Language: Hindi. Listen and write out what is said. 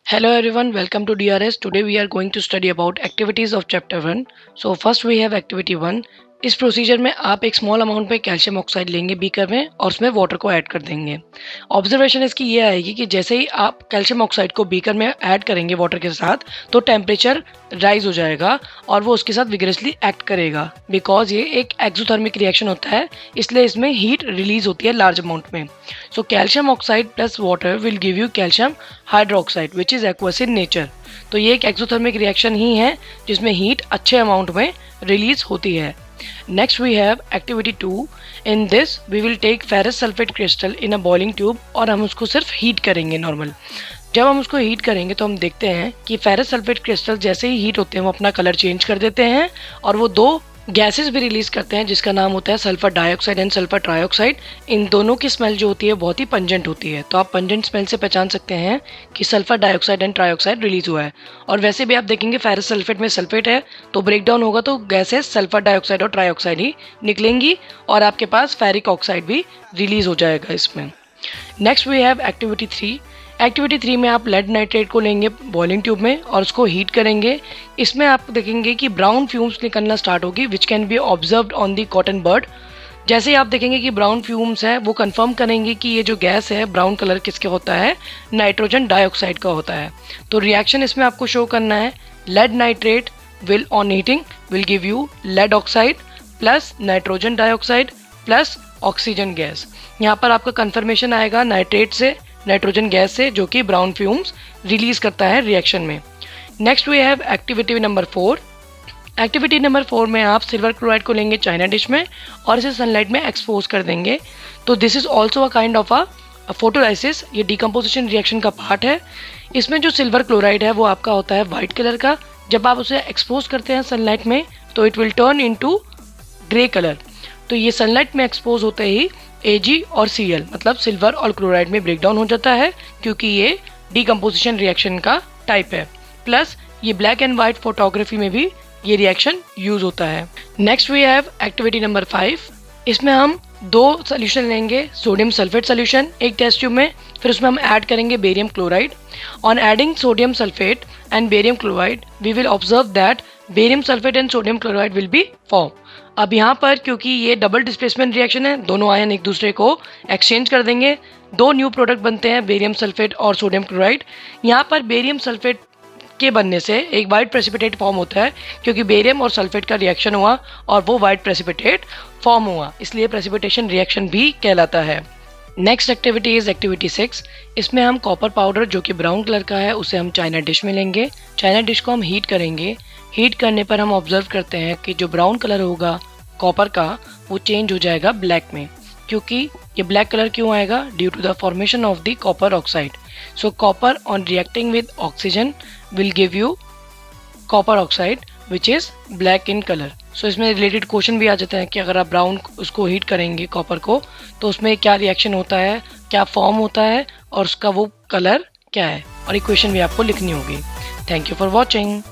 Hello everyone, welcome to DRS. Today we are going to study about activities of chapter 1. So first we have activity 1. इस प्रोसीजर में आप एक स्मॉल अमाउंट में कैल्शियम ऑक्साइड लेंगे बीकर में और उसमें वाटर को ऐड कर देंगे। ऑब्जर्वेशन इसकी ये आएगी कि जैसे ही आप कैल्शियम ऑक्साइड को बीकर में ऐड करेंगे वाटर के साथ तो टेम्परेचर राइज हो जाएगा और वो उसके साथ विगरसली एक्ट करेगा बिकॉज ये एक एक्सोथर्मिक रिएक्शन होता है, इसलिए इसमें हीट रिलीज होती है लार्ज अमाउंट में। So calcium oxide plus water will give you calcium hydroxide which is aqueous in nature. तो ये एक एक्सोथर्मिक रिएक्शन ही है जिसमें हीट अच्छे अमाउंट में रिलीज होती है। Next we have activity 2. In this we will take ferrous sulfate crystal in a boiling tube और हम उसको सिर्फ हीट करेंगे नॉर्मल। जब हम उसको हीट करेंगे तो हम देखते हैं कि फेरस सल्फेट क्रिस्टल जैसे ही हीट होते हैं वो अपना कलर चेंज कर देते हैं और वो दो गैसेस भी रिलीज करते हैं जिसका नाम होता है sulphur dioxide and sulphur trioxide. इन दोनों की स्मेल जो होती है बहुत ही पंजेंट होती है, तो आप पंजेंट स्मेल से पहचान सकते हैं कि sulphur dioxide and trioxide release हुआ है। और वैसे भी आप देखेंगे फेरस सल्फेट में सल्फेट है तो ब्रेक डाउन होगा तो गैसेस सल्फर डाइऑक्साइड और ट्राइऑक्साइड ही निकलेंगी और आपके पास फेरिक ऑक्साइड भी रिलीज हो जाएगा इसमें। Next we have activity 3। Activity 3 में आप लेड नाइट्रेट को लेंगे बॉइलिंग ट्यूब में और उसको हीट करेंगे। इसमें आप देखेंगे कि ब्राउन फ्यूम्स निकलना स्टार्ट होगी which can be observed on the cotton bird. जैसे ही आप देखेंगे कि ब्राउन फ्यूम्स है वो कंफर्म करेंगे कि ये जो गैस है ब्राउन कलर किसके होता है, नाइट्रोजन डाइऑक्साइड का होता है। तो रिएक्शन इसमें आपको शो करना है lead nitrate will on heating will give you lead oxide plus nitrogen dioxide plus oxygen gas. यहाँ पर आपका कन्फर्मेशन आएगा नाइट्रेट से, नाइट्रोजन गैस से, जो कि ब्राउन फ्यूम्स रिलीज करता है रिएक्शन में। Next we have activity number 4। Activity number 4 में आप सिल्वर क्लोराइड को लेंगे चाइना डिश में और इसे सनलाइट में एक्सपोज कर देंगे। तो this is also a kind of a photolysis, ये डिकम्पोजिशन रिएक्शन का पार्ट है। इसमें जो सिल्वर क्लोराइड है वो आपका होता है वाइट कलर का। जब आप उसे एक्सपोज करते हैं सनलाइट में तो it will turn into grey colour. तो ये सनलाइट में एक्सपोज होते ही Ag और Cl मतलब सिल्वर और क्लोराइड में ब्रेक डाउन हो जाता है क्योंकि ये डिकम्पोजिशन रिएक्शन का टाइप है। प्लस ये ब्लैक एंड वाइट फोटोग्राफी में भी ये रिएक्शन यूज होता है। Next we have activity number 5। इसमें हम दो सोल्यूशन लेंगे, सोडियम सल्फेट सोल्यूशन एक टेस्ट ट्यूब में, फिर उसमें हम ऐड करेंगे barium chloride. On adding sodium sulphate and barium chloride we will observe that barium sulphate and sodium chloride will be form. अब यहाँ पर क्योंकि ये डबल डिस्प्लेसमेंट रिएक्शन है, दोनों आयन एक दूसरे को एक्सचेंज कर देंगे, दो न्यू प्रोडक्ट बनते हैं बेरियम सल्फेट और सोडियम क्लोराइड। यहाँ पर बेरियम सल्फेट के बनने से एक वाइट प्रेसिपिटेट फॉर्म होता है क्योंकि बेरियम और सल्फेट का रिएक्शन हुआ और वो वाइट प्रेसिपिटेट फॉर्म हुआ, इसलिए प्रेसिपिटेशन रिएक्शन भी कहलाता है। Next activity is activity 6। इसमें हम कॉपर पाउडर जो कि ब्राउन कलर का है उसे हम चाइना डिश में लेंगे। चाइना डिश को हम हीट करेंगे। हीट करने पर हम ऑब्जर्व करते हैं कि जो ब्राउन कलर होगा कॉपर का वो चेंज हो जाएगा ब्लैक में। क्योंकि ये ब्लैक कलर क्यों आएगा? Due to the formation of the copper oxide. So copper on reacting with oxygen will give you copper oxide which is black in colour. So इसमें रिलेटेड क्वेश्चन भी आ जाता है कि अगर आप ब्राउन उसको हीट करेंगे कॉपर को तो उसमें क्या रिएक्शन होता है, क्या फॉर्म होता है और उसका वो कलर क्या है, और एक क्वेश्चन भी आपको लिखनी होगी। Thank you for watching.